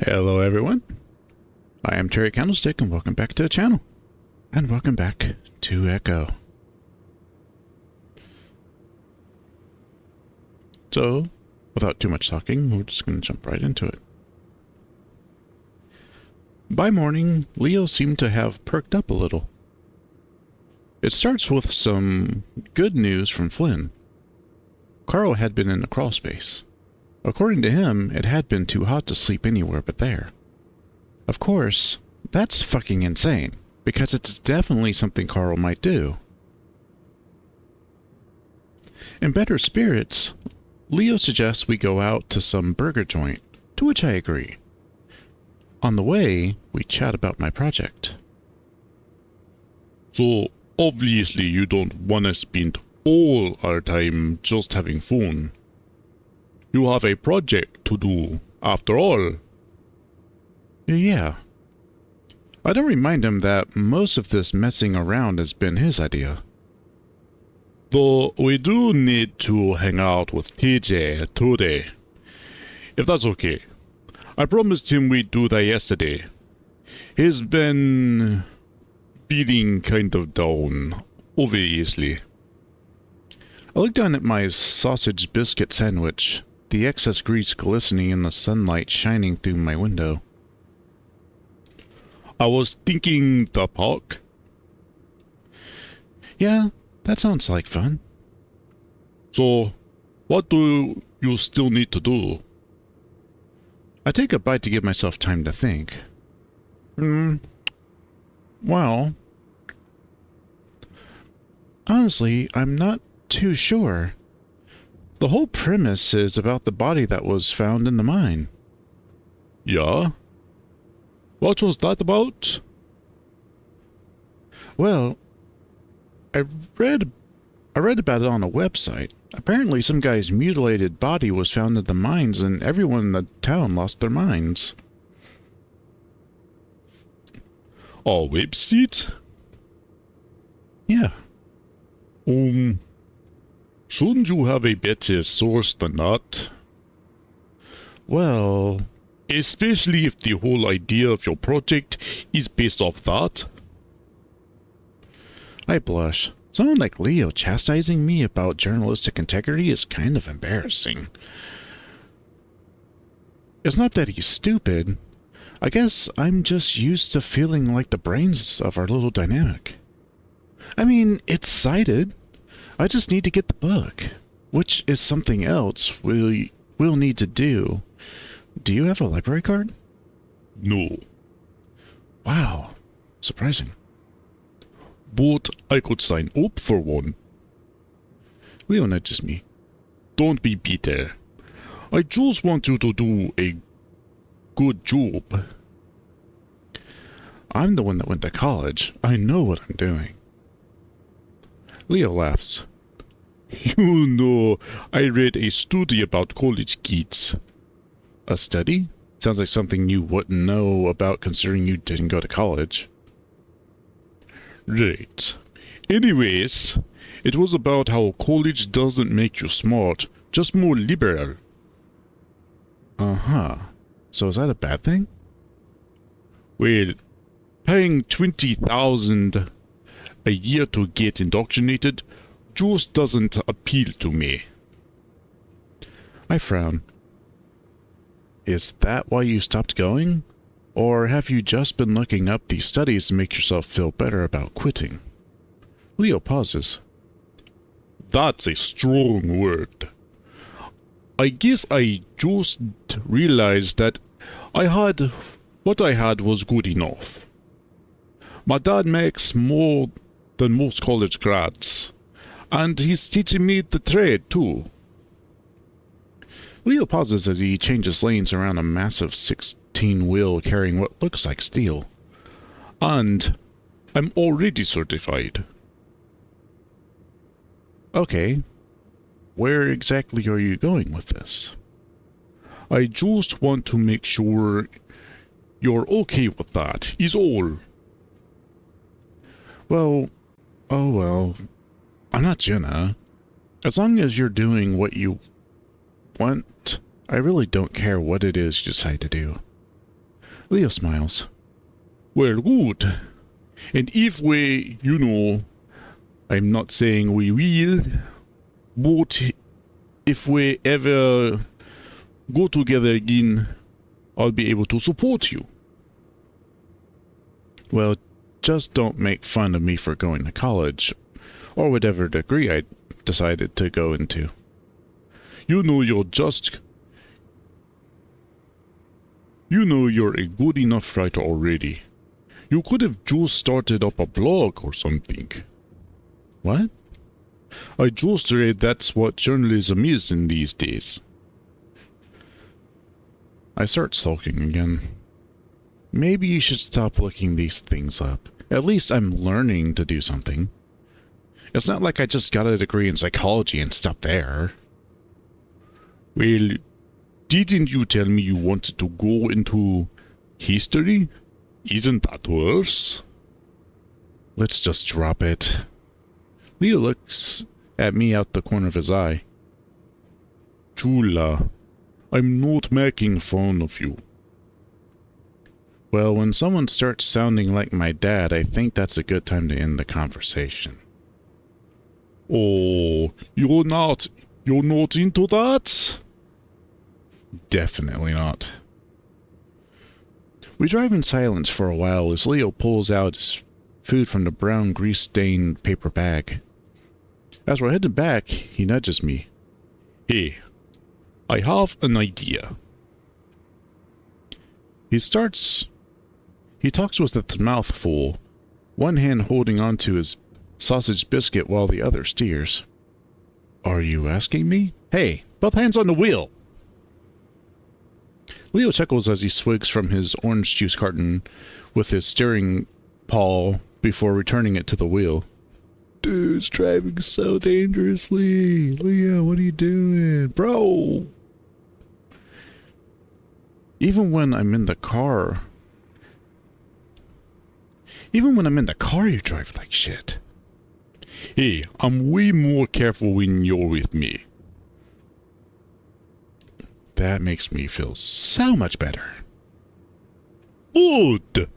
Hello everyone, I am Terry Candlestick and welcome back to the channel. And welcome back to Echo. So, without too much talking, we're just going to jump right into it. By morning, Leo seemed to have perked up a little. It starts with some good news from Flynn. Carl had been in the crawl space. According to him, it had been too hot to sleep anywhere but there. Of course, that's fucking insane, because it's definitely something Carl might do. In better spirits, Leo suggests we go out to some burger joint, to which I agree. On the way, we chat about my project. So, obviously you don't want to spend all our time just having fun. You have a project to do, after all. Yeah. I don't remind him that most of this messing around has been his idea. Though we do need to hang out with TJ today. If that's okay. I promised him we'd do that yesterday. He's been feeling kind of down, obviously. I look down at my sausage biscuit sandwich, the excess grease glistening in the sunlight shining through my window. I was thinking the park. Yeah, that sounds like fun. So, what do you still need to do? I take a bite to give myself time to think. Well, honestly, I'm not too sure. The whole premise is about the body that was found in the mine. Yeah? What was that about? Well, I read about it on a website. Apparently some guy's mutilated body was found in the mines and everyone in the town lost their minds. A website? Yeah. Shouldn't you have a better source than that? Well, especially if the whole idea of your project is based off that. I blush. Someone like Leo chastising me about journalistic integrity is kind of embarrassing. It's not that he's stupid. I guess I'm just used to feeling like the brains of our little dynamic. I mean, it's cited. I just need to get the book, which is something else we'll need to do. Do you have a library card? No. Wow, surprising. But I could sign up for one. Leo nudges me. Don't be bitter. I just want you to do a good job. I'm the one that went to college. I know what I'm doing. Leo laughs. You know, I read a study about college kids. A study? Sounds like something you wouldn't know about considering you didn't go to college. Right. Anyways, it was about how college doesn't make you smart, just more liberal. Uh-huh. So is that a bad thing? Well, paying $20,000 a year to get indoctrinated just doesn't appeal to me. I frown. Is that why you stopped going? Or have you just been looking up these studies to make yourself feel better about quitting? Leo pauses. That's a strong word. I guess I just realized that what I had was good enough. My dad makes more than most college grads, and he's teaching me the trade too. Leo pauses as he changes lanes around a massive 16-wheel carrying what looks like steel. And I'm already certified. Okay. Where exactly are you going with this? I just want to make sure you're okay with that, is all. Well, oh well. I'm not Jenna. As long as you're doing what you want, I really don't care what it is you decide to do. Leo smiles. Well, good. And if we, I'm not saying we will, but if we ever go together again, I'll be able to support you. Well, just don't make fun of me for going to college, or whatever degree I decided to go into. You're a good enough writer already. You could have just started up a blog or something. What? I just read that's what journalism is in these days. I start sulking again. Maybe you should stop looking these things up. At least I'm learning to do something. It's not like I just got a degree in psychology and stopped there. Well, didn't you tell me you wanted to go into history? Isn't that worse? Let's just drop it. Leo looks at me out the corner of his eye. Chula, I'm not making fun of you. Well, when someone starts sounding like my dad, I think that's a good time to end the conversation. Oh, you're not into that? Definitely not. We drive in silence for a while as Leo pulls out his food from the brown grease-stained paper bag. As we're headed back, he nudges me. Hey, I have an idea. He talks with his mouth full, one hand holding onto his sausage biscuit while the other steers. Are you asking me? Hey, both hands on the wheel! Leo chuckles as he swigs from his orange juice carton with his steering paw before returning it to the wheel. Dude's driving so dangerously. Leo, what are you doing? Bro! Even when I'm in the car, you drive like shit. Hey, I'm way more careful when you're with me. That makes me feel so much better. Good!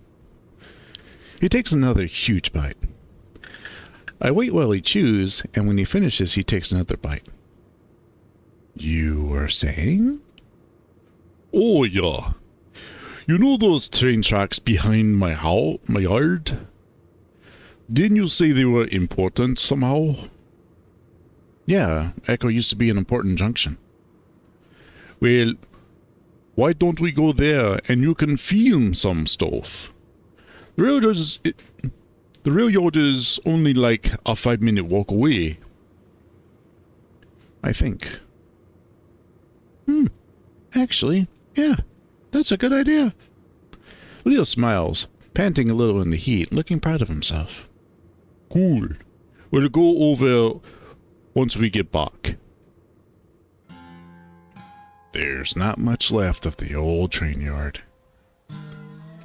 He takes another huge bite. I wait while he chews, and when he finishes, he takes another bite. You were saying? Oh, yeah. You know those train tracks behind my yard? Didn't you say they were important somehow? Yeah, Echo used to be an important junction. Well, why don't we go there and you can film some stuff? The railroad is only like a 5-minute walk away. I think. Actually, yeah, that's a good idea. Leo smiles, panting a little in the heat, looking proud of himself. Cool. We'll go over once we get back. There's not much left of the old train yard.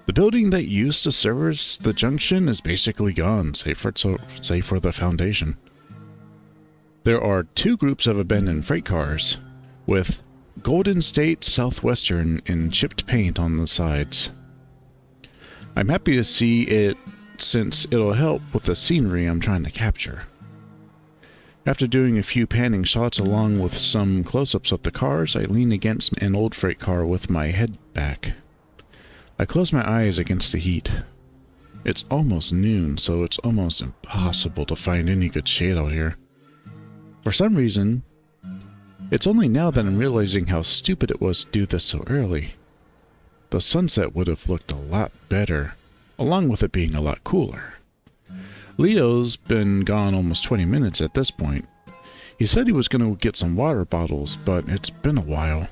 The building that used to service the junction is basically gone, save for the foundation. There are 2 groups of abandoned freight cars, with Golden State Southwestern in chipped paint on the sides. I'm happy to see it since it'll help with the scenery I'm trying to capture. After doing a few panning shots along with some close-ups of the cars, I lean against an old freight car with my head back. I close my eyes against the heat. It's almost noon, so it's almost impossible to find any good shade out here. For some reason, it's only now that I'm realizing how stupid it was to do this so early. The sunset would have looked a lot better, along with it being a lot cooler. Leo's been gone almost 20 minutes at this point. He said he was going to get some water bottles, but it's been a while.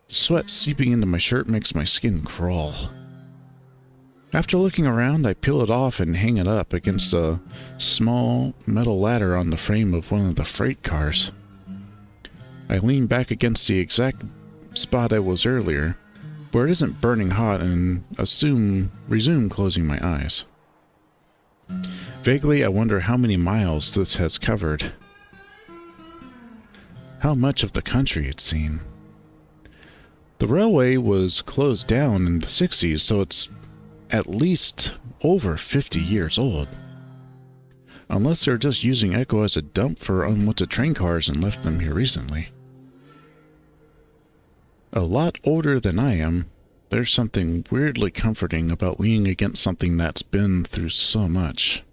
The sweat seeping into my shirt makes my skin crawl. After looking around, I peel it off and hang it up against a small metal ladder on the frame of one of the freight cars. I lean back against the exact spot I was earlier, where it isn't burning hot, and resume closing my eyes. Vaguely, I wonder how many miles this has covered. How much of the country it's seen. The railway was closed down in the 60s, so it's at least over 50 years old. Unless they're just using Echo as a dump for unwanted train cars and left them here recently. A lot older than I am, there's something weirdly comforting about leaning against something that's been through so much.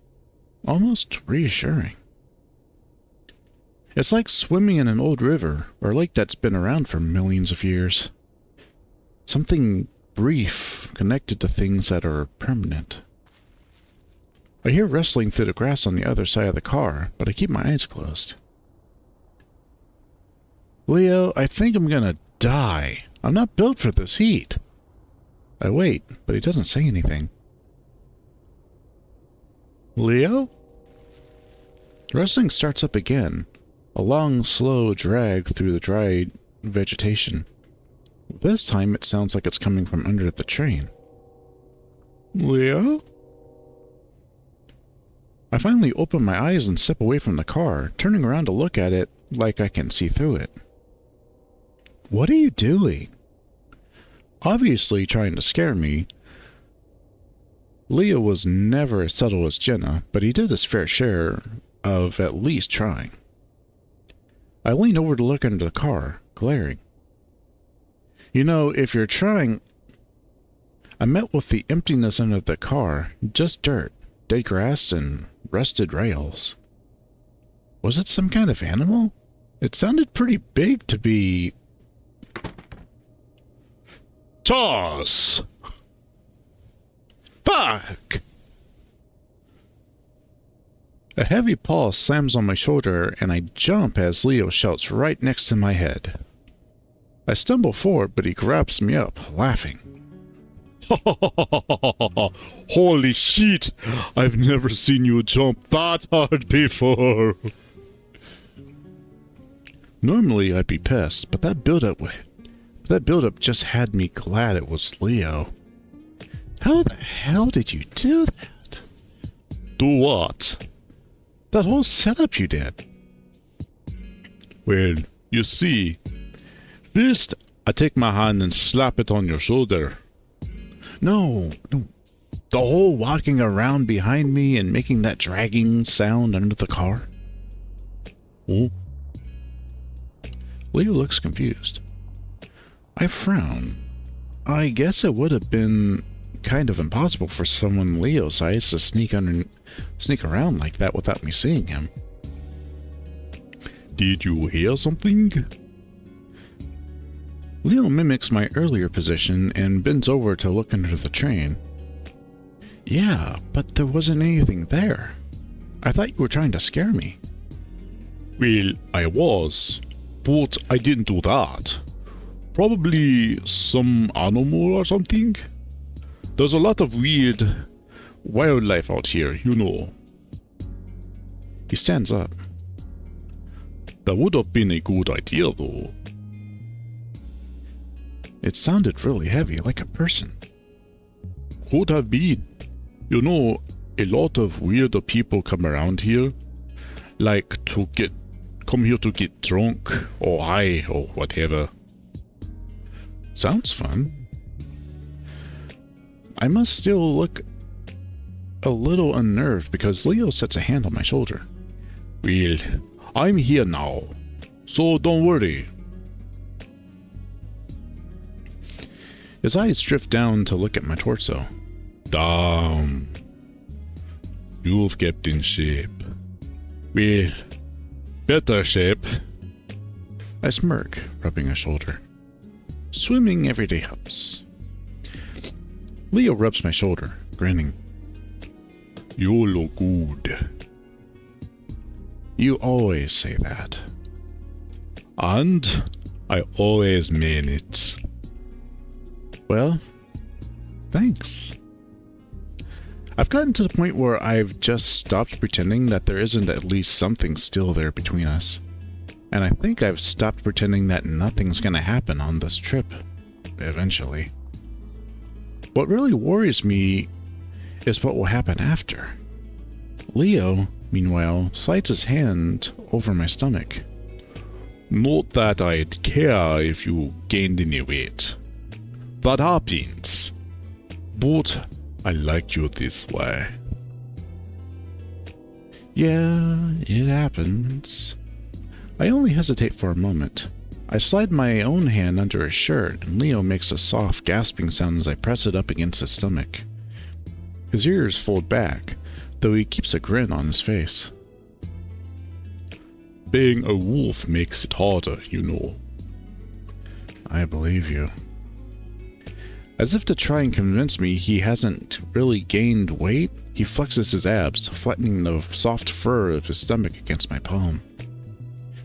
Almost reassuring. It's like swimming in an old river or lake that's been around for millions of years. Something brief connected to things that are permanent. I hear rustling through the grass on the other side of the car, but I keep my eyes closed. Leo, I think I'm gonna die. I'm not built for this heat. I wait, but he doesn't say anything. Leo? The rustling starts up again, a long, slow drag through the dry vegetation. This time it sounds like it's coming from under the train. Leo? I finally open my eyes and step away from the car, turning around to look at it like I can see through it. What are you doing? Obviously trying to scare me. Leo was never as subtle as Jenna, but he did his fair share of at least trying. I lean over to look under the car, glaring. You know, if you're trying... I met with the emptiness under the car, just dirt, dead grass, and rusted rails. Was it some kind of animal? It sounded pretty big to be... Toss! Fuck! A heavy paw slams on my shoulder, and I jump as Leo shouts right next to my head. I stumble forward, but he grabs me up, laughing. Holy shit! I've never seen you jump that hard before. Normally I'd be pissed, but that build-up just had me glad it was Leo. How the hell did you do that? Do what? That whole setup you did. Well, you see, first I take my hand and slap it on your shoulder. No. The whole walking around behind me and making that dragging sound under the car. Oh? Leo looks confused. I frown. I guess it would have been kind of impossible for someone Leo's size to sneak around like that without me seeing him. Did you hear something? Leo mimics my earlier position and bends over to look under the train. Yeah, but there wasn't anything there. I thought you were trying to scare me. Well, I was, but I didn't do that. Probably some animal or something. There's a lot of weird wildlife out here, you know. He stands up. That would have been a good idea, though. It sounded really heavy, like a person. Could have been. You know, a lot of weirder people come around here. Like come here to get drunk, or high, or whatever. Sounds fun. I must still look a little unnerved because Leo sets a hand on my shoulder. Well, I'm here now, so don't worry. His eyes drift down to look at my torso. Damn. You've kept in shape. Well, better shape. I smirk, rubbing his shoulder. Swimming everyday helps. Leo rubs my shoulder, grinning. You look good. You always say that. And I always mean it. Well, thanks. I've gotten to the point where I've just stopped pretending that there isn't at least something still there between us. And I think I've stopped pretending that nothing's gonna happen on this trip, eventually. What really worries me is what will happen after. Leo, meanwhile, slides his hand over my stomach. Not that I'd care if you gained any weight. That happens. But I like you this way. Yeah, it happens. I only hesitate for a moment. I slide my own hand under his shirt, and Leo makes a soft, gasping sound as I press it up against his stomach. His ears fold back, though he keeps a grin on his face. Being a wolf makes it harder, you know. I believe you. As if to try and convince me he hasn't really gained weight, he flexes his abs, flattening the soft fur of his stomach against my palm.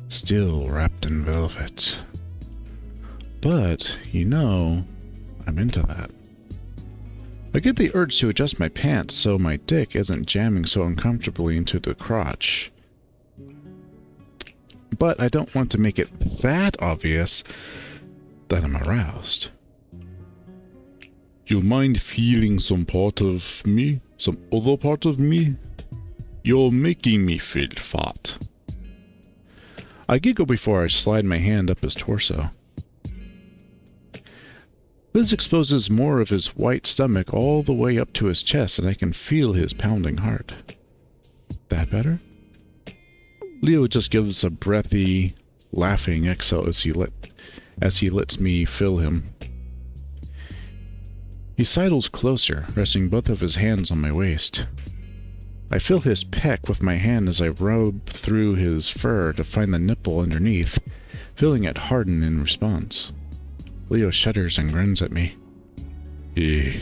Still wrapped in velvet. But, you know, I'm into that. I get the urge to adjust my pants so my dick isn't jamming so uncomfortably into the crotch. But I don't want to make it that obvious that I'm aroused. You mind feeling some part of me? Some other part of me? You're making me feel fat. I giggle before I slide my hand up his torso. This exposes more of his white stomach all the way up to his chest, and I can feel his pounding heart. That better? Leo just gives a breathy, laughing exhale as he lets me fill him. He sidles closer, resting both of his hands on my waist. I feel his peck with my hand as I probe through his fur to find the nipple underneath, feeling it harden in response. Leo shudders and grins at me. I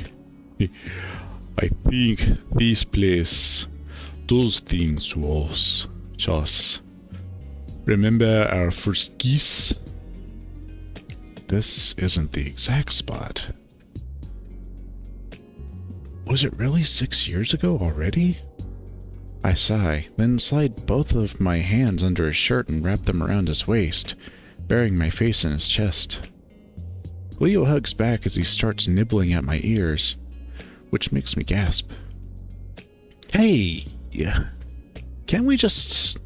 think this place does things to us. Just remember our first kiss? This isn't the exact spot. Was it really 6 years ago already? I sigh, then slide both of my hands under his shirt and wrap them around his waist, burying my face in his chest. Leo hugs back as he starts nibbling at my ears, which makes me gasp. Hey! Can't we just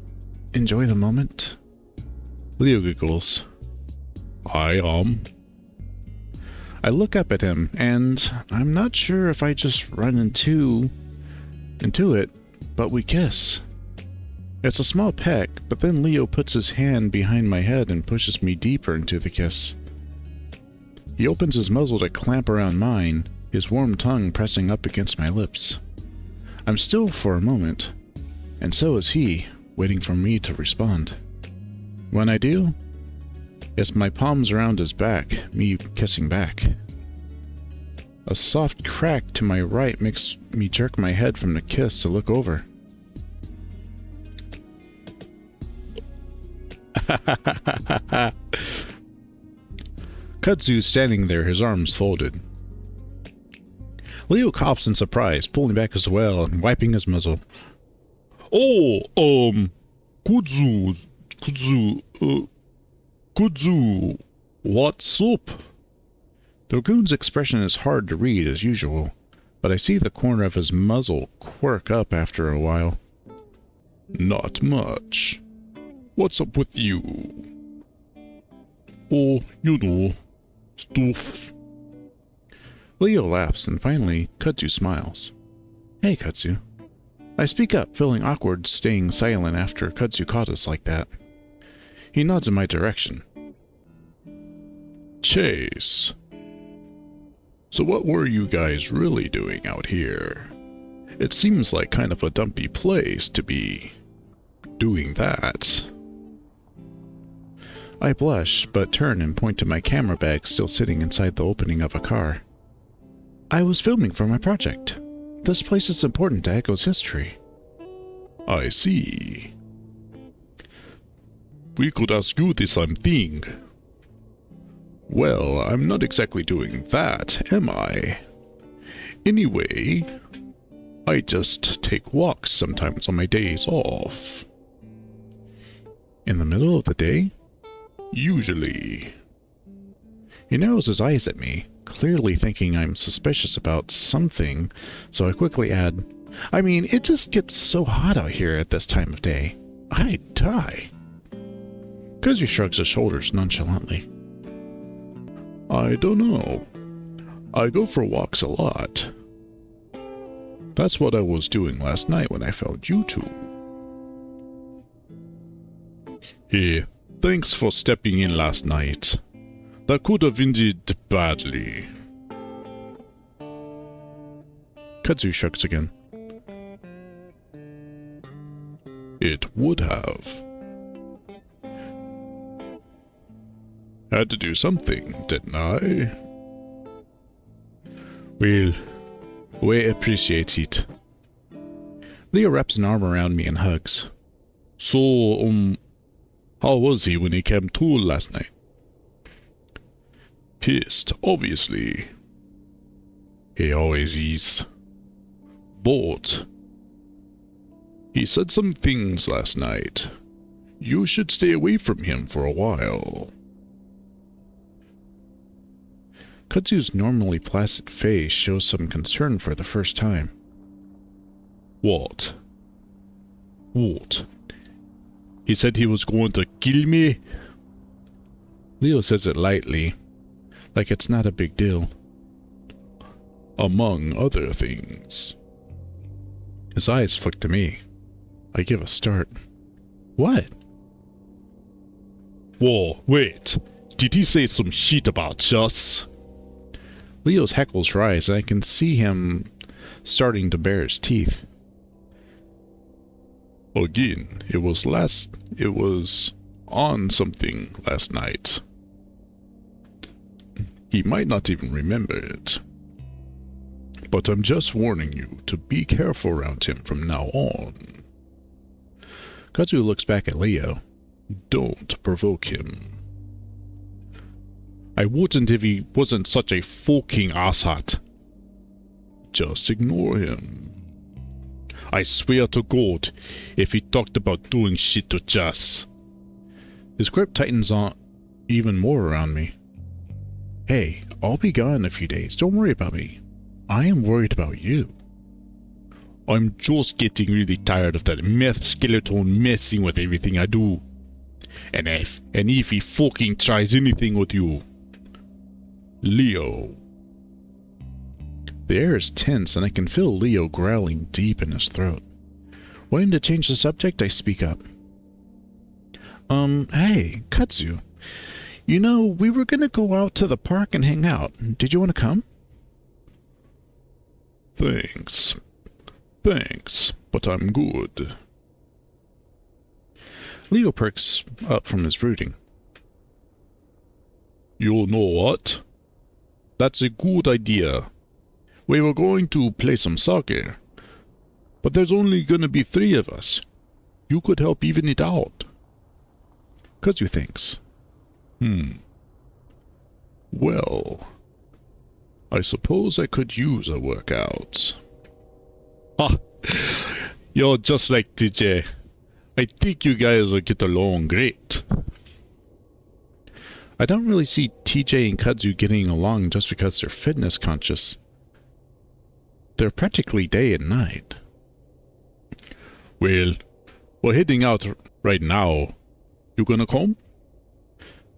enjoy the moment? Leo giggles. I look up at him, and I'm not sure if I just run into it, but we kiss. It's a small peck, but then Leo puts his hand behind my head and pushes me deeper into the kiss. He opens his muzzle to clamp around mine, his warm tongue pressing up against my lips. I'm still for a moment, and so is he, waiting for me to respond. When I do, it's my palms around his back, me kissing back. A soft crack to my right makes me jerk my head from the kiss to look over. Kudzu's standing there, his arms folded. Leo coughs in surprise, pulling back as well and wiping his muzzle. Oh, Kudzu, what's up? The Dragoon's expression is hard to read as usual, but I see the corner of his muzzle quirk up after a while. Not much. What's up with you? Oh, you know, stuff. Leo laughs, and finally, Kudzu smiles. Hey, Kudzu. I speak up, feeling awkward staying silent after Kudzu caught us like that. He nods in my direction. Chase. So what were you guys really doing out here? It seems like kind of a dumpy place to be doing that. I blush, but turn and point to my camera bag still sitting inside the opening of a car. I was filming for my project. This place is important to Echo's history. I see. We could ask you the same thing. Well, I'm not exactly doing that, am I? Anyway, I just take walks sometimes on my days off. In the middle of the day? Usually. He narrows his eyes at me, clearly thinking I'm suspicious about something, so I quickly add, I mean, it just gets so hot out here at this time of day. I'd die. Kudzu shrugs his shoulders nonchalantly. I don't know. I go for walks a lot. That's what I was doing last night when I found you two. Hey, thanks for stepping in last night. That could have ended badly. Kudzu shrugs again. It would have. Had to do something, didn't I? Well, we appreciate it. Leo wraps an arm around me and hugs. So, how was he when he came to last night? Pissed, obviously. He always is. But he said some things last night. You should stay away from him for a while. Kudzu's normally placid face shows some concern for the first time. What? What? He said he was going to kill me? Leo says it lightly, like it's not a big deal. Among other things. His eyes flick to me. I give a start. What? Whoa, wait. Did he say some shit about us? Leo's heckles rise, and I can see him starting to bare his teeth. Again, it was on something last night. He might not even remember it. But I'm just warning you to be careful around him from now on. Kudzu looks back at Leo. Don't provoke him. I wouldn't if he wasn't such a fucking asshat. Just ignore him. I swear to God, if he talked about doing shit to Jess. His grip tightens on even more around me. Hey, I'll be gone in a few days. Don't worry about me. I am worried about you. I'm just getting really tired of that meth skeleton messing with everything I do. And if he fucking tries anything with you, Leo. The air is tense, and I can feel Leo growling deep in his throat. Wanting to change the subject, I speak up. Hey, Kudzu. You know, we were gonna go out to the park and hang out. Did you want to come? Thanks, but I'm good. Leo perks up from his brooding. You know what? That's a good idea. We were going to play some soccer, but there's only gonna be 3 of us. You could help even it out. Kudzu thinks. Well, I suppose I could use a workout. Ah, you're just like TJ. I think you guys will get along great. I don't really see TJ and Kudzu getting along just because they're fitness conscious. They're practically day and night. Well, we're heading out right now. You gonna come?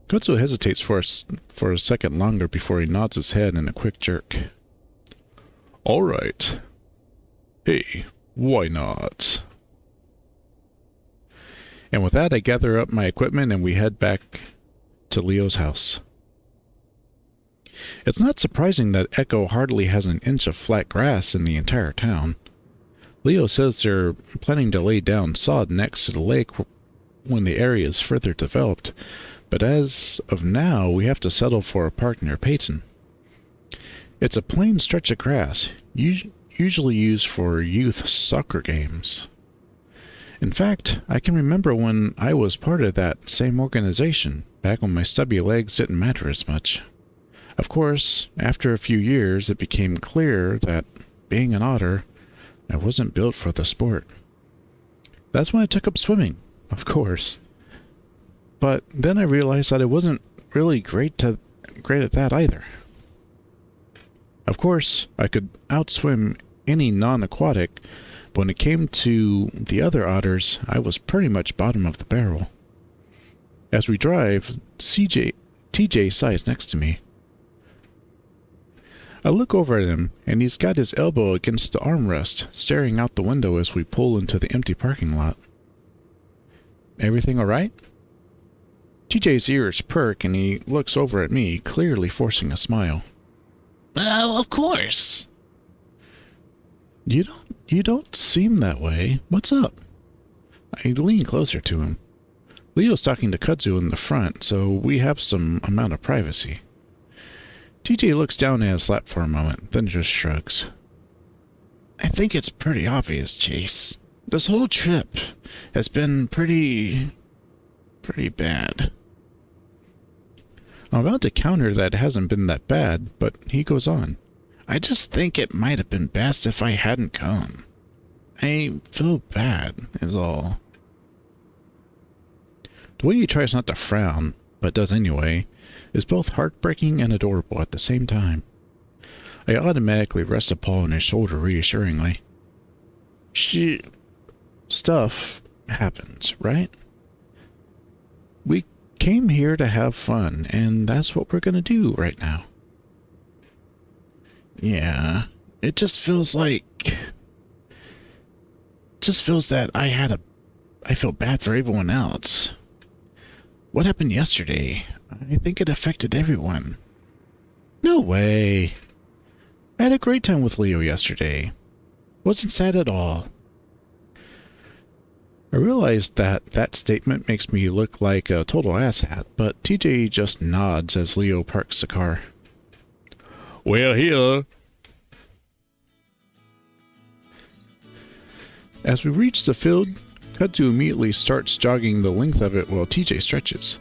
Kudzu hesitates for a second longer before he nods his head in a quick jerk. All right. Hey, why not? And with that, I gather up my equipment and we head back to Leo's house. It's not surprising that Echo hardly has an inch of flat grass in the entire town. Leo says they're planning to lay down sod next to the lake when the area is further developed, but as of now, we have to settle for a park near Peyton. It's a plain stretch of grass, usually used for youth soccer games. In fact, I can remember when I was part of that same organization, back when my stubby legs didn't matter as much. Of course, after a few years, it became clear that, being an otter, I wasn't built for the sport. That's when I took up swimming, of course. But then I realized that I wasn't really great at that either. Of course, I could outswim any non-aquatic, but when it came to the other otters, I was pretty much bottom of the barrel. As we drive, TJ sighs next to me. I look over at him, and he's got his elbow against the armrest, staring out the window as we pull into the empty parking lot. Everything alright? TJ's ears perk and he looks over at me, clearly forcing a smile. Oh, of course. You don't seem that way. What's up? I lean closer to him. Leo's talking to Kudzu in the front, so we have some amount of privacy. TJ looks down at his lap for a moment, then just shrugs. I think it's pretty obvious, Chase. This whole trip has been pretty bad. I'm about to counter that it hasn't been that bad, but he goes on. I just think it might have been best if I hadn't come. I feel bad, is all. The way he tries not to frown, but does anyway, is both heartbreaking and adorable at the same time. I automatically rest a paw on his shoulder reassuringly. Stuff happens, right? We came here to have fun, and that's what we're gonna do right now. Yeah, it just feels that I feel bad for everyone else. What happened yesterday? I think it affected everyone. No way. I had a great time with Leo yesterday. Wasn't sad at all. I realized that statement makes me look like a total asshat, but TJ just nods as Leo parks the car. We're here. As we reach the field, Kudzu immediately starts jogging the length of it while TJ stretches.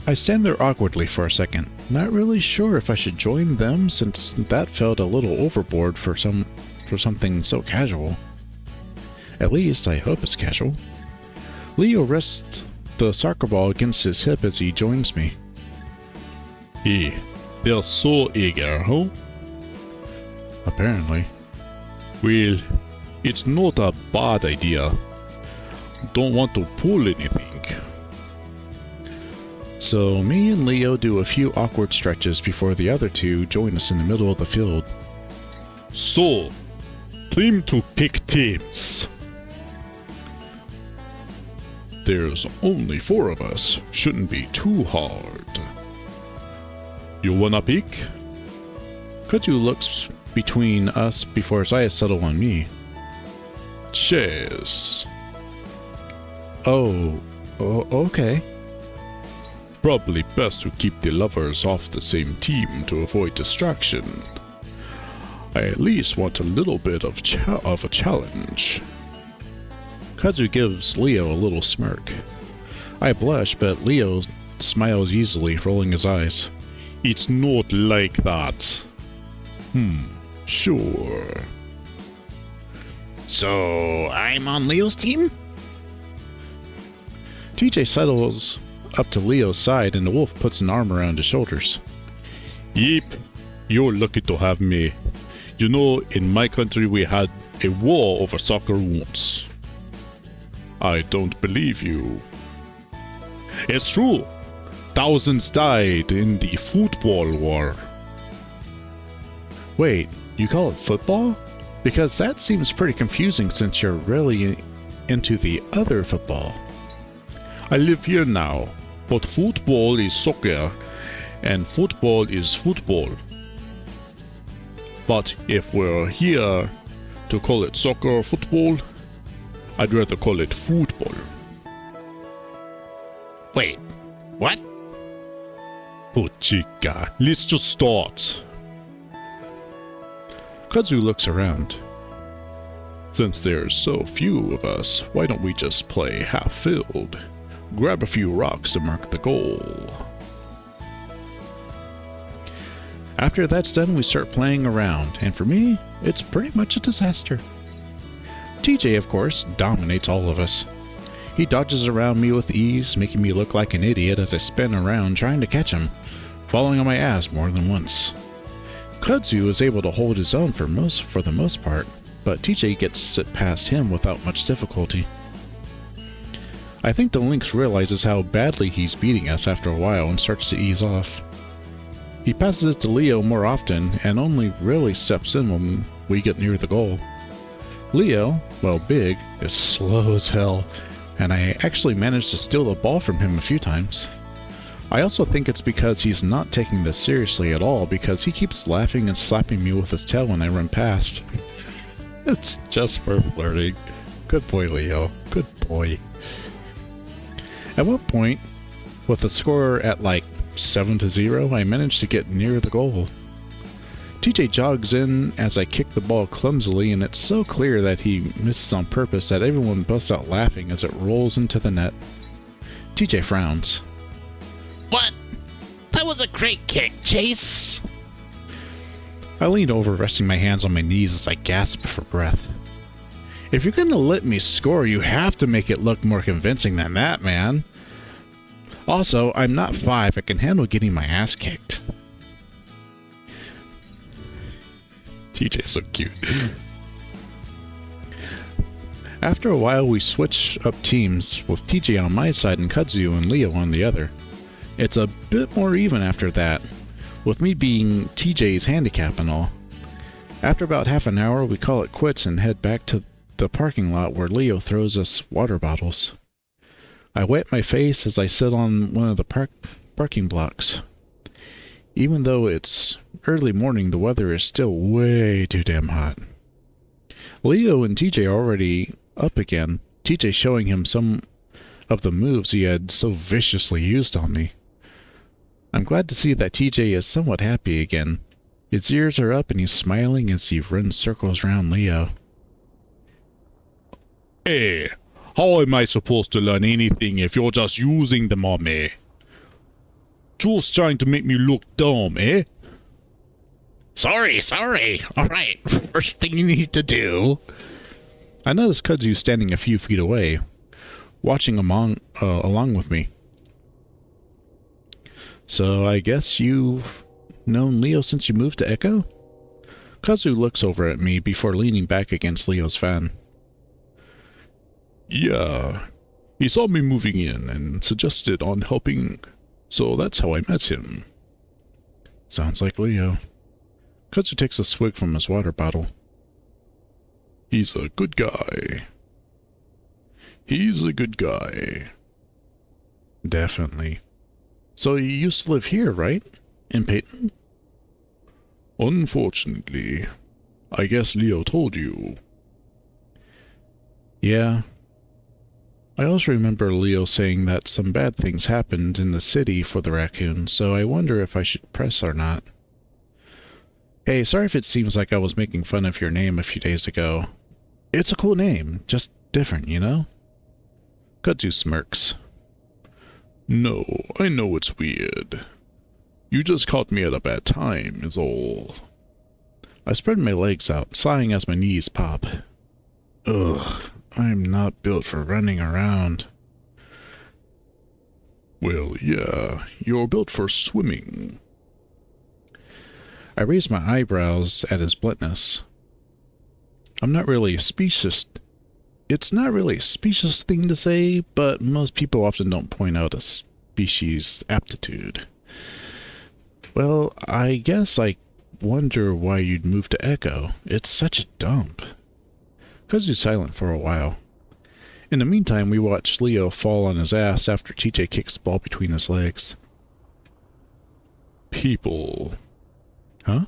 I stand there awkwardly for a second, not really sure if I should join them since that felt a little overboard for something so casual. At least, I hope it's casual. Leo rests the soccer ball against his hip as he joins me. Hey, they're so eager, huh? Apparently. Well, it's not a bad idea. Don't want to pull anything. So me and Leo do a few awkward stretches before the other two join us in the middle of the field. So, time to pick teams. There's only 4 of us. Shouldn't be too hard. You wanna pick? Kudzu looks between us before his eyes settle on me. Chess. Oh, okay. Probably best to keep the lovers off the same team to avoid distraction. I at least want a little bit of a challenge. Kudzu gives Leo a little smirk. I blush, but Leo smiles easily, rolling his eyes. It's not like that. Sure. So, I'm on Leo's team? TJ settles up to Leo's side and the wolf puts an arm around his shoulders. Yep, you're lucky to have me. You know, in my country we had a war over soccer once. I don't believe you. It's true. Thousands died in the football war. Wait, you call it football? Because that seems pretty confusing since you're really into the other football. I live here now, but football is soccer and football is football. But if we're here to call it soccer or football, I'd rather call it football. Wait, what? Oh, chica, let's just start. Kudzu looks around. Since there's so few of us, why don't we just play half-filled? Grab a few rocks to mark the goal. After that's done, we start playing around, and for me, it's pretty much a disaster. TJ, of course, dominates all of us. He dodges around me with ease, making me look like an idiot as I spin around trying to catch him, falling on my ass more than once. Kudzu is able to hold his own for the most part, but TJ gets it past him without much difficulty. I think the lynx realizes how badly he's beating us after a while and starts to ease off. He passes it to Leo more often and only really steps in when we get near the goal. Leo, well, Big, is slow as hell, and I actually managed to steal the ball from him a few times. I also think it's because he's not taking this seriously at all, because he keeps laughing and slapping me with his tail when I run past. It's just for flirting. Good boy, Leo. Good boy. At one point, with the score at like 7-0, I managed to get near the goal. TJ jogs in as I kick the ball clumsily, and it's so clear that he misses on purpose that everyone busts out laughing as it rolls into the net. TJ frowns. What? That was a great kick, Chase! I lean over, resting my hands on my knees as I gasp for breath. If you're gonna let me score, you have to make it look more convincing than that, man. Also, I'm not 5. I can handle getting my ass kicked. TJ's so cute. After a while, we switch up teams, with TJ on my side and Kudzu and Leo on the other. It's a bit more even after that, with me being TJ's handicap and all. After about half an hour, we call it quits and head back to the parking lot where Leo throws us water bottles. I wet my face as I sit on one of the parking blocks. Even though it's early morning, the weather is still way too damn hot. Leo and TJ are already up again, TJ showing him some of the moves he had so viciously used on me. I'm glad to see that TJ is somewhat happy again. His ears are up and he's smiling as he runs circles around Leo. Hey, how am I supposed to learn anything if you're just using them on me? Just trying to make me look dumb, eh? Sorry. Alright, first thing you need to do. I noticed Kudzu standing a few feet away, watching along with me. So I guess you've known Leo since you moved to Echo? Kudzu looks over at me before leaning back against Leo's fan. Yeah, he saw me moving in and suggested on helping, so that's how I met him. Sounds like Leo. Kudzu takes a swig from his water bottle. He's a good guy. He's a good guy. Definitely. So you used to live here, right? In Peyton? Unfortunately. I guess Leo told you. Yeah. I also remember Leo saying that some bad things happened in the city for the raccoon, so I wonder if I should press or not. Hey, sorry if it seems like I was making fun of your name a few days ago. It's a cool name, just different, you know? Kudzu smirks. No, I know it's weird. You just caught me at a bad time, is all. I spread my legs out, sighing as my knees pop. Ugh, I'm not built for running around. Well, yeah, you're built for swimming. I raise my eyebrows at his bluntness. I'm not really a specious... It's not really a specious thing to say, but most people often don't point out a species aptitude. Well, I guess I wonder why you'd move to Echo. It's such a dump. Kudzu's silent for a while. In the meantime, we watch Leo fall on his ass after TJ kicks the ball between his legs. People. Huh?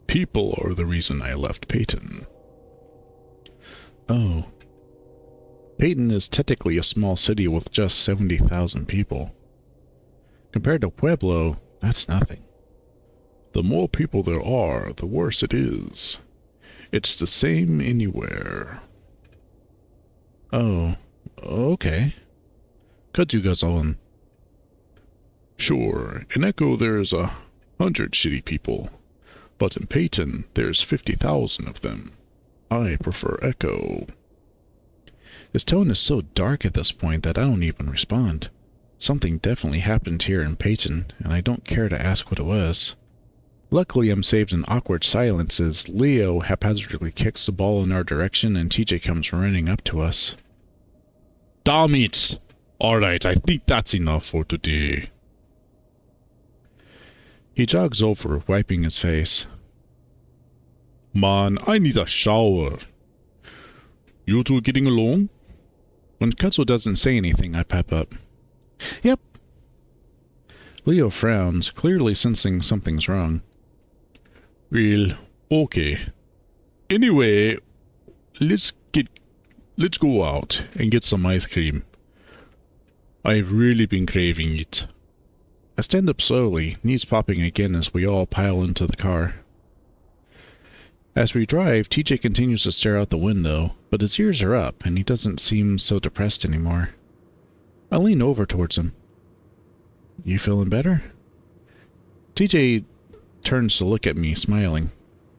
People are the reason I left Peyton. Oh. Peyton is technically a small city with just 70,000 people. Compared to Pueblo, that's nothing. The more people there are, the worse it is. It's the same anywhere. Oh, okay. Kudzu goes on. Sure, in Echo there's 100 shitty people, but in Peyton there's 50,000 of them. I prefer Echo. His tone is so dark at this point that I don't even respond. Something definitely happened here in Peyton, and I don't care to ask what it was. Luckily, I'm saved an awkward silence as Leo haphazardly kicks the ball in our direction and TJ comes running up to us. Damn it! Alright, I think that's enough for today. He jogs over, wiping his face. Man, I need a shower. You two getting along? When Kudzu doesn't say anything, I pipe up. Yep. Leo frowns, clearly sensing something's wrong. Well, okay. Anyway, let's go out and get some ice cream. I've really been craving it. I stand up slowly, knees popping again as we all pile into the car. As we drive, TJ continues to stare out the window, but his ears are up and he doesn't seem so depressed anymore. I lean over towards him. You feeling better? TJ turns to look at me, smiling.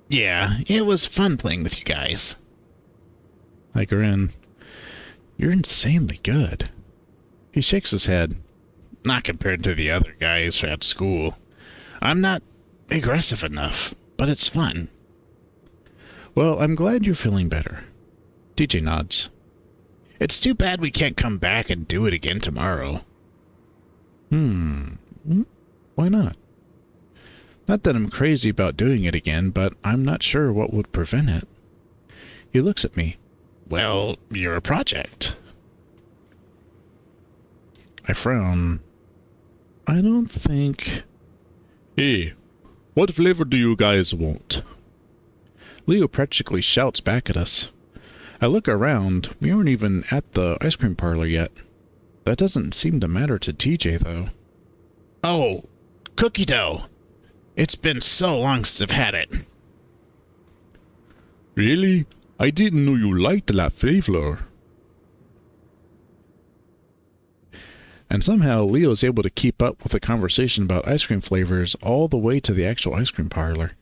Yeah, it was fun playing with you guys. I grin. You're insanely good. He shakes his head. Not compared to the other guys at school. I'm not aggressive enough, but it's fun. Well, I'm glad you're feeling better. TJ nods. It's too bad we can't come back and do it again tomorrow. Why not? Not that I'm crazy about doing it again, but I'm not sure what would prevent it. He looks at me. Well, you're a project. I frown. I don't think... Hey, what flavor do you guys want? Leo practically shouts back at us. I look around. We aren't even at the ice cream parlor yet. That doesn't seem to matter to TJ, though. Oh, cookie dough. It's been so long since I've had it. Really? I didn't know you liked that flavor. And somehow Leo's able to keep up with the conversation about ice cream flavors all the way to the actual ice cream parlor.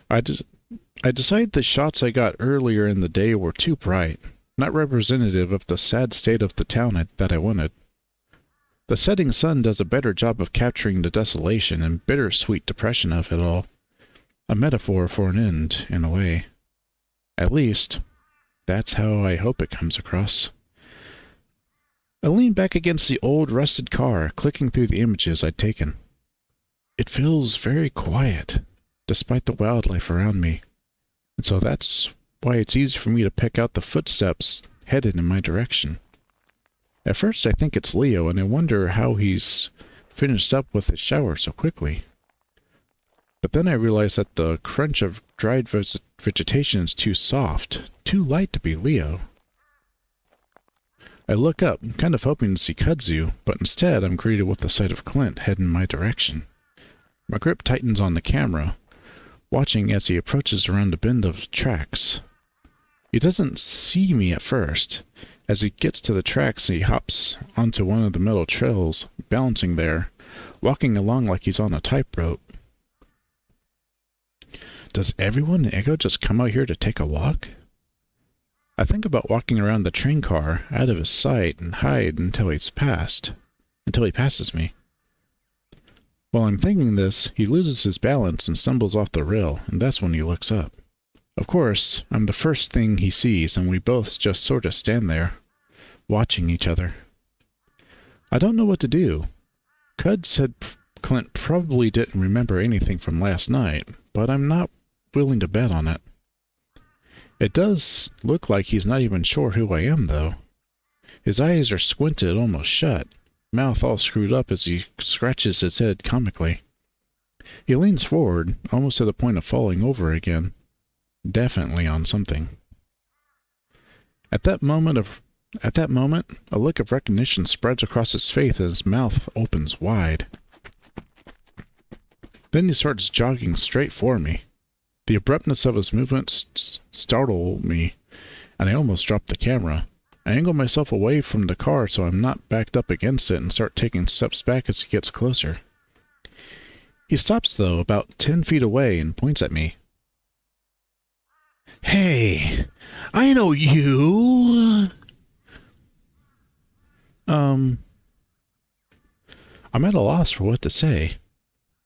I decide the shots I got earlier in the day were too bright, not representative of the sad state of the town that I wanted. The setting sun does a better job of capturing the desolation and bittersweet depression of it all. A metaphor for an end, in a way. At least, that's how I hope it comes across. I lean back against the old rusted car, clicking through the images I'd taken. It feels very quiet, despite the wildlife around me, and so that's why it's easy for me to pick out the footsteps headed in my direction. At first I think it's Leo, and I wonder how he's finished up with his shower so quickly. But then I realize that the crunch of dried vegetation is too soft, too light to be Leo. I look up, kind of hoping to see Kudzu, but instead I'm greeted with the sight of Clint heading my direction. My grip tightens on the camera, watching as he approaches around a bend of tracks. He doesn't see me at first. As he gets to the tracks, he hops onto one of the metal trails, balancing there, walking along like he's on a tightrope. Does everyone in Echo just come out here to take a walk? I think about walking around the train car, out of his sight, and hide until he passes me. While I'm thinking this, he loses his balance and stumbles off the rail, and that's when he looks up. Of course, I'm the first thing he sees, and we both just sort of stand there, watching each other. I don't know what to do. Cud said Clint probably didn't remember anything from last night, but I'm not willing to bet on it. It does look like he's not even sure who I am, though. His eyes are squinted almost shut, mouth all screwed up as he scratches his head comically. He leans forward, almost to the point of falling over again. Definitely on something. At that moment, a look of recognition spreads across his face and his mouth opens wide. Then he starts jogging straight for me. The abruptness of his movements startled me, and I almost dropped the camera. I angle myself away from the car so I'm not backed up against it and start taking steps back as he gets closer. He stops, though, about 10 feet away and points at me. Hey, I know you. I'm at a loss for what to say.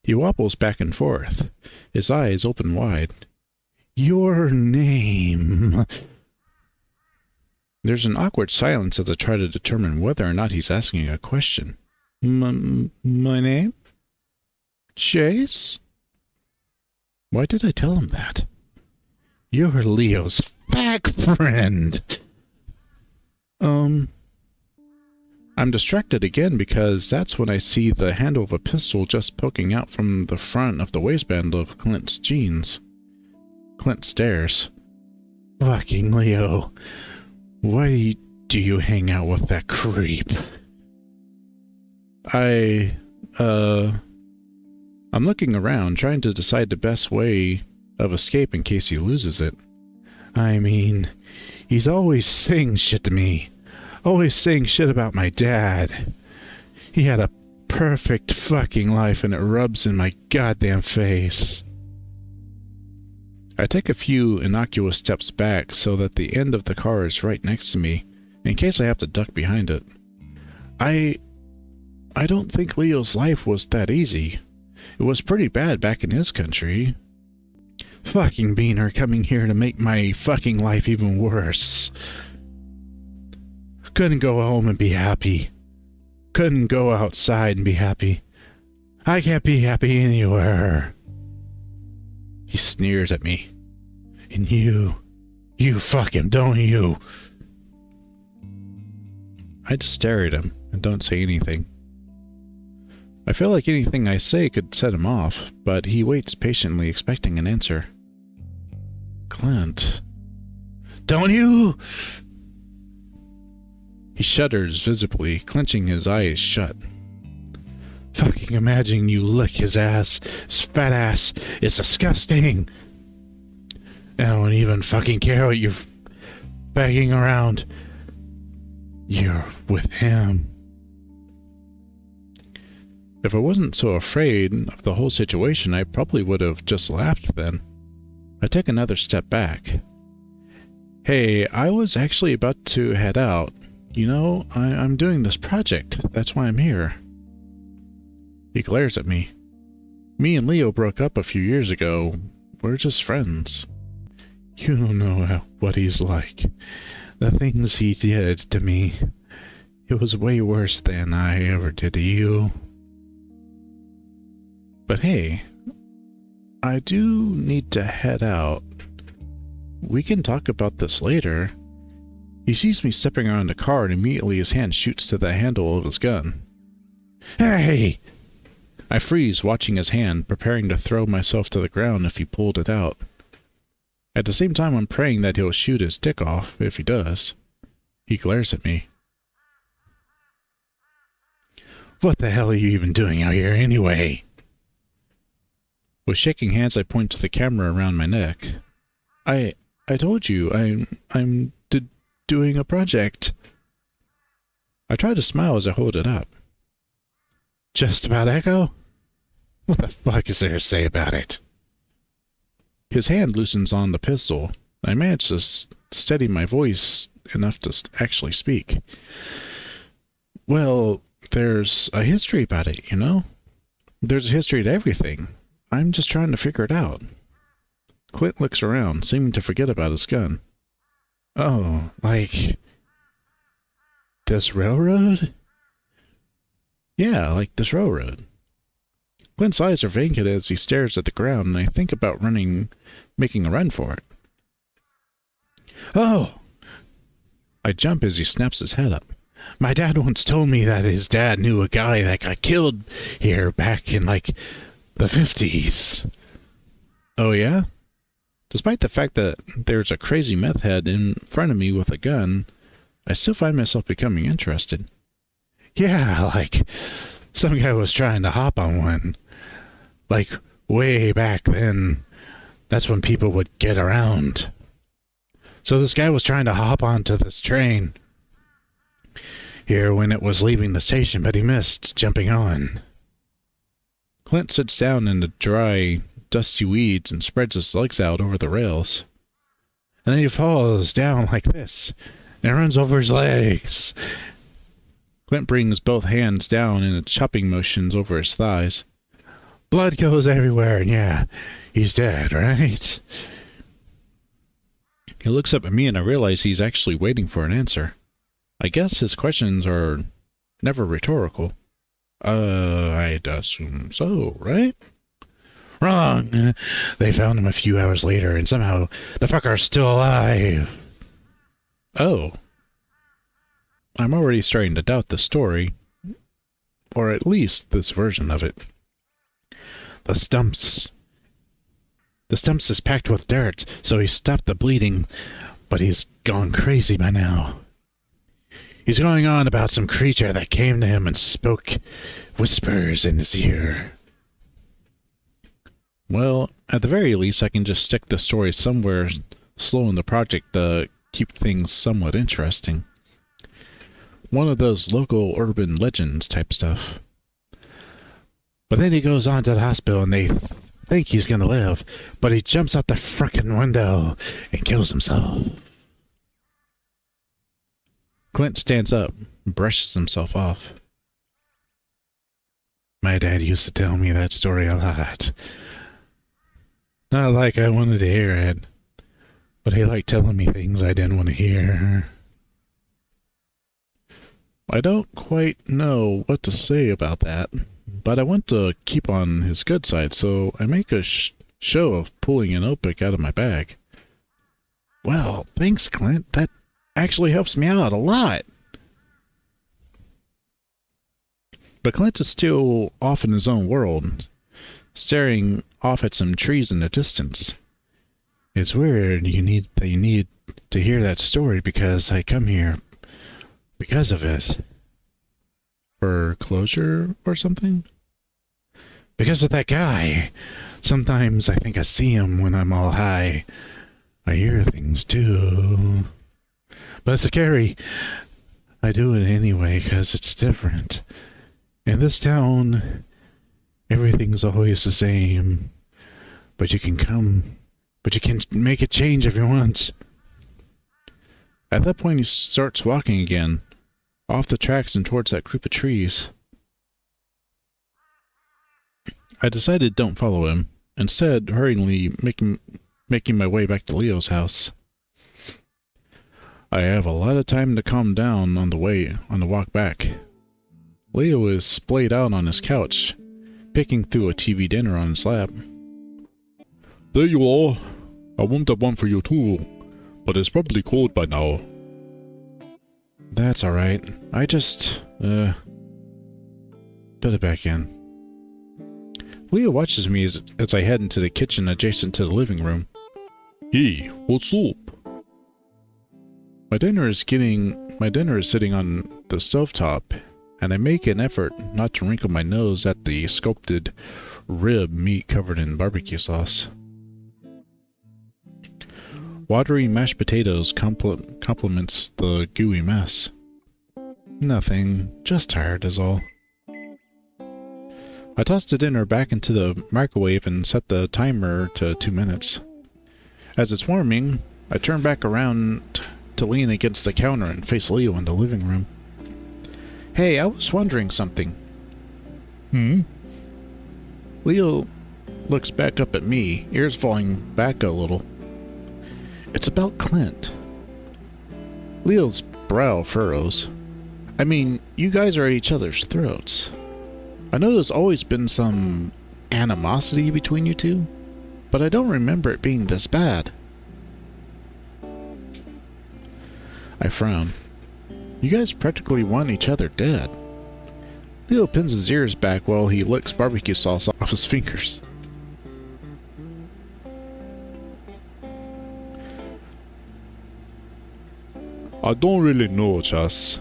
He wobbles back and forth, his eyes open wide. Your name. There's an awkward silence as I try to determine whether or not he's asking a question. My name? Chase? Why did I tell him that? You're Leo's fag friend! I'm distracted again because that's when I see the handle of a pistol just poking out from the front of the waistband of Clint's jeans. Clint stares. Fucking Leo. Why do you hang out with that creep? I'm looking around, trying to decide the best way of escape in case he loses it. I mean, he's always saying shit to me. Always saying shit about my dad. He had a perfect fucking life and it rubs in my goddamn face. I take a few innocuous steps back so that the end of the car is right next to me, in case I have to duck behind it. I don't think Leo's life was that easy. It was pretty bad back in his country. Fucking Beaner coming here to make my fucking life even worse. Couldn't go home and be happy. Couldn't go outside and be happy. I can't be happy anywhere. He sneers at me. And you fuck him, don't you? I just stare at him and don't say anything. I feel like anything I say could set him off, but he waits patiently expecting an answer. Clint. Don't you? He shudders visibly, clenching his eyes shut. Fucking imagine you lick his ass, his fat ass. It's disgusting. I don't even fucking care what you're bagging around. You're with him. If I wasn't so afraid of the whole situation, I probably would have just laughed then. I take another step back. Hey, I was actually about to head out. You know, I'm doing this project. That's why I'm here. He glares at me. Me and Leo broke up a few years ago. We're just friends. You don't know what he's like. The things he did to me. It was way worse than I ever did to you. But hey, I do need to head out. We can talk about this later. He sees me stepping around the car and immediately his hand shoots to the handle of his gun. Hey! I freeze, watching his hand, preparing to throw myself to the ground if he pulled it out. At the same time, I'm praying that he'll shoot his dick off, if he does. He glares at me. What the hell are you even doing out here anyway? With shaking hands, I point to the camera around my neck. I told you, I'm doing a project. I try to smile as I hold it up. Just about Echo? What the fuck is there to say about it? His hand loosens on the pistol. I manage to steady my voice enough to actually speak. Well, there's a history about it, you know? There's a history to everything. I'm just trying to figure it out. Clint looks around, seeming to forget about his gun. Oh, like this railroad? Yeah, like this railroad. Clint's eyes are vacant as he stares at the ground, and I think about making a run for it. Oh! I jump as he snaps his head up. My dad once told me that his dad knew a guy that got killed here back in, like, the 50s. Oh, yeah? Despite the fact that there's a crazy meth head in front of me with a gun, I still find myself becoming interested. Yeah, like, some guy was trying to hop on one. Like, way back then, that's when people would get around. So this guy was trying to hop onto this train here when it was leaving the station, but he missed jumping on. Clint sits down in the dry, dusty weeds and spreads his legs out over the rails. And then he falls down like this and runs over his legs. Clint brings both hands down in chopping motions over his thighs. Blood goes everywhere, and yeah, he's dead, right? He looks up at me and I realize he's actually waiting for an answer. I guess his questions are never rhetorical. I'd assume so, right? Wrong. They found him a few hours later, and somehow the fucker's still alive. Oh. I'm already starting to doubt the story. Or at least this version of it. The stumps is packed with dirt, so he stopped the bleeding, but he's gone crazy by now. He's going on about some creature that came to him and spoke whispers in his ear. Well, at the very least, I can just stick the story somewhere slow in the project to keep things somewhat interesting. One of those local urban legends type stuff. But then he goes on to the hospital and they think he's gonna live, but he jumps out the frickin' window and kills himself. Clint stands up and brushes himself off. My dad used to tell me that story a lot. Not like I wanted to hear it, but he liked telling me things I didn't want to hear. I don't quite know what to say about that, but I want to keep on his good side, so I make a show of pulling a notebook out of my bag. Well, thanks, Clint. That actually helps me out a lot. But Clint is still off in his own world, staring off at some trees in the distance. It's weird you need to hear that story because I come here because of it. For closure or something? Because of that guy. Sometimes I think I see him when I'm all high. I hear things too. But it's scary. I do it anyway because it's different. In this town, everything's always the same. But you can make it change if you want. At that point, he starts walking again, off the tracks and towards that group of trees. I decided don't follow him, instead hurriedly making my way back to Leo's house. I have a lot of time to calm down on the walk back. Leo is splayed out on his couch, picking through a TV dinner on his lap. There you are. I warmed up one for you too, but it's probably cold by now. That's alright. I just, put it back in. Leo watches me as I head into the kitchen adjacent to the living room. Hey, what's up? My dinner is sitting on the stovetop, and I make an effort not to wrinkle my nose at the sculpted rib meat covered in barbecue sauce. Watery mashed potatoes complements the gooey mess. Nothing, just tired is all. I toss the dinner back into the microwave and set the timer to 2 minutes. As it's warming, I turn back around to lean against the counter and face Leo in the living room. Hey, I was wondering something. Leo looks back up at me, ears falling back a little. It's about Clint. Leo's brow furrows. I mean, you guys are at each other's throats. I know there's always been some animosity between you two, but I don't remember it being this bad. I frown. You guys practically want each other dead. Leo pins his ears back while he licks barbecue sauce off his fingers. I don't really know, Chas.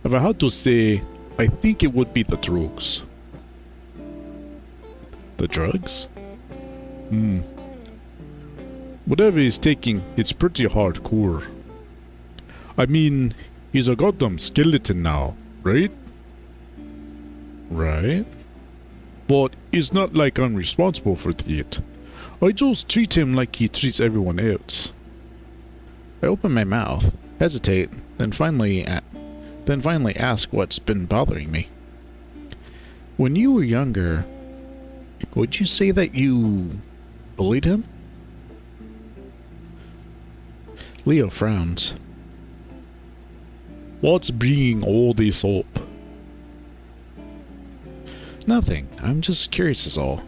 If I had to say, I think it would be the drugs. The drugs? Whatever he's taking, it's pretty hardcore. I mean, he's a goddamn skeleton now, right? Right? But he's not like unresponsible for that. I just treat him like he treats everyone else. I open my mouth, hesitate, then finally ask what's been bothering me. When you were younger, would you say that you bullied him? Leo frowns. What's bringing all this up? Nothing. I'm just curious is all.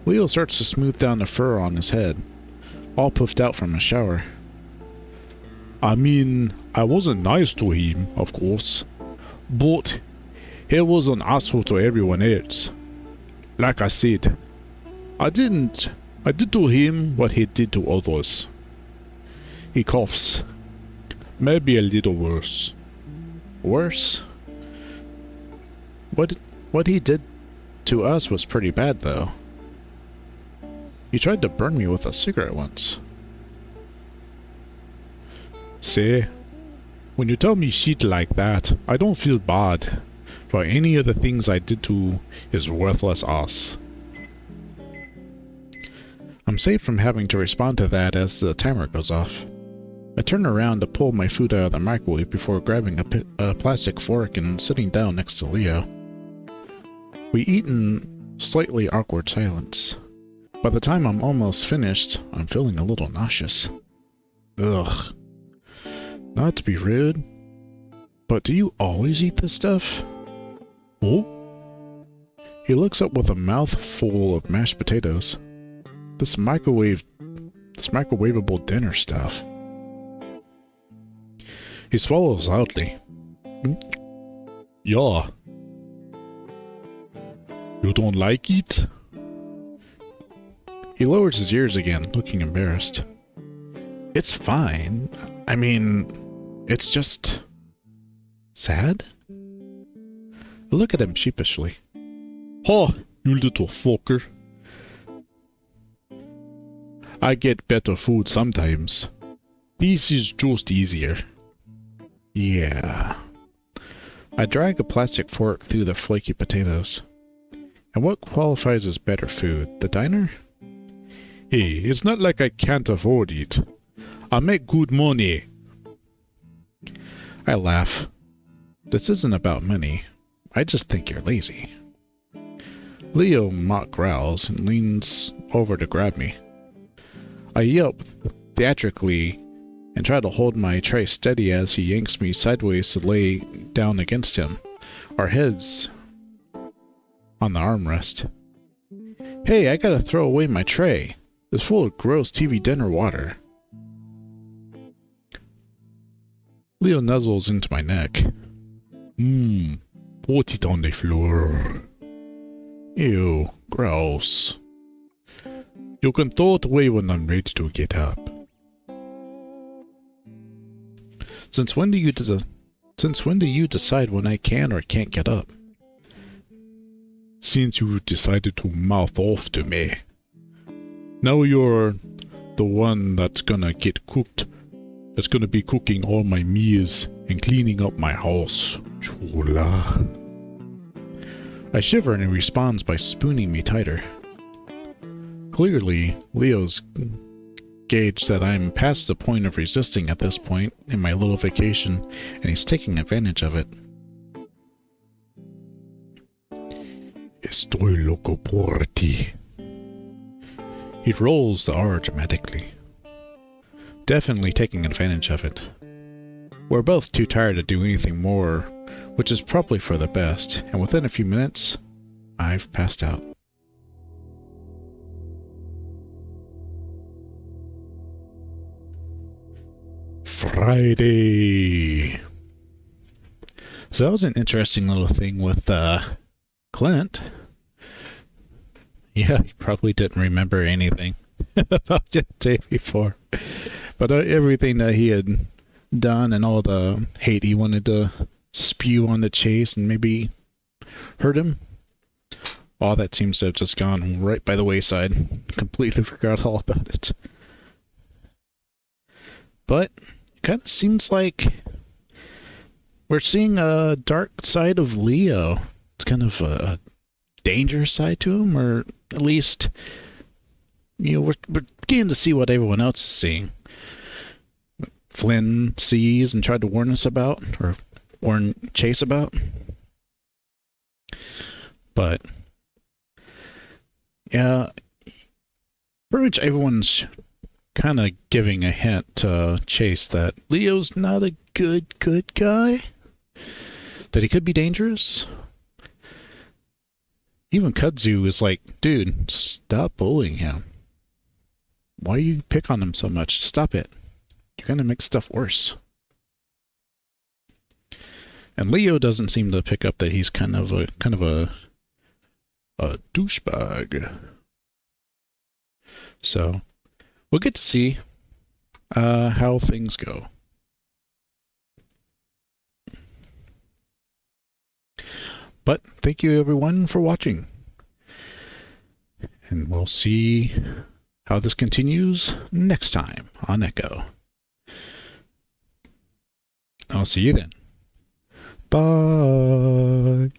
Leo starts to smooth down the fur on his head, all puffed out from a shower. I mean, I wasn't nice to him, of course, but he was an asshole to everyone else. Like I said, I did to him what he did to others. He coughs. Maybe a little worse. Worse? What he did to us was pretty bad, though. He tried to burn me with a cigarette once. See, when you tell me shit like that, I don't feel bad for any of the things I did to his worthless ass. I'm safe from having to respond to that as the timer goes off. I turn around to pull my food out of the microwave before grabbing a plastic fork and sitting down next to Leo. We eat in slightly awkward silence. By the time I'm almost finished, I'm feeling a little nauseous. Ugh. Not to be rude, but do you always eat this stuff? Oh? He looks up with a mouth full of mashed potatoes. This microwavable dinner stuff. He swallows loudly. Yeah. You don't like it? He lowers his ears again, looking embarrassed. It's fine. I mean, it's just... sad? I look at him sheepishly. Oh, you little fucker. I get better food sometimes. This is just easier. Yeah. I drag a plastic fork through the flaky potatoes. And what qualifies as better food? The diner? Hey, it's not like I can't afford it. I make good money. I laugh. This isn't about money. I just think you're lazy. Leo mock growls and leans over to grab me. I yelp theatrically and try to hold my tray steady as he yanks me sideways to lay down against him, our heads on the armrest. Hey, I gotta throw away my tray. It's full of gross TV dinner water. Leo nuzzles into my neck. Put it on the floor. Ew, gross. You can throw it away when I'm ready to get up. Since when do you decide when I can or can't get up? Since you decided to mouth off to me. Now you're the one that's gonna get cooked. That's gonna be cooking all my meals and cleaning up my house. Chula. I shiver and he responds by spooning me tighter. Clearly, Leo's gauged that I'm past the point of resisting at this point in my little vacation, and he's taking advantage of it. Estoy loco por ti. He rolls the R dramatically. Definitely taking advantage of it. We're both too tired to do anything more, which is probably for the best, and within a few minutes, I've passed out. Friday. So that was an interesting little thing with Clint. Yeah, he probably didn't remember anything about the day before. But everything that he had done and all the hate he wanted to spew on the Chase and maybe hurt him, all that seems to have just gone right by the wayside. Completely forgot all about it. But it kind of seems like we're seeing a dark side of Leo. It's kind of a dangerous side to him, or at least, you know, we're beginning to see what everyone else is seeing. Flynn sees and tried to warn us about, or warn Chase about. But yeah, pretty much everyone's kind of giving a hint to Chase that Leo's not a good guy. That he could be dangerous. Even Kudzu is like, dude, stop bullying him. Why you pick on him so much? Stop it. You're going to make stuff worse. And Leo doesn't seem to pick up that he's kind of a douchebag. So we'll get to see how things go. But thank you everyone for watching. And we'll see how this continues next time on Echo. I'll see you then. Bye.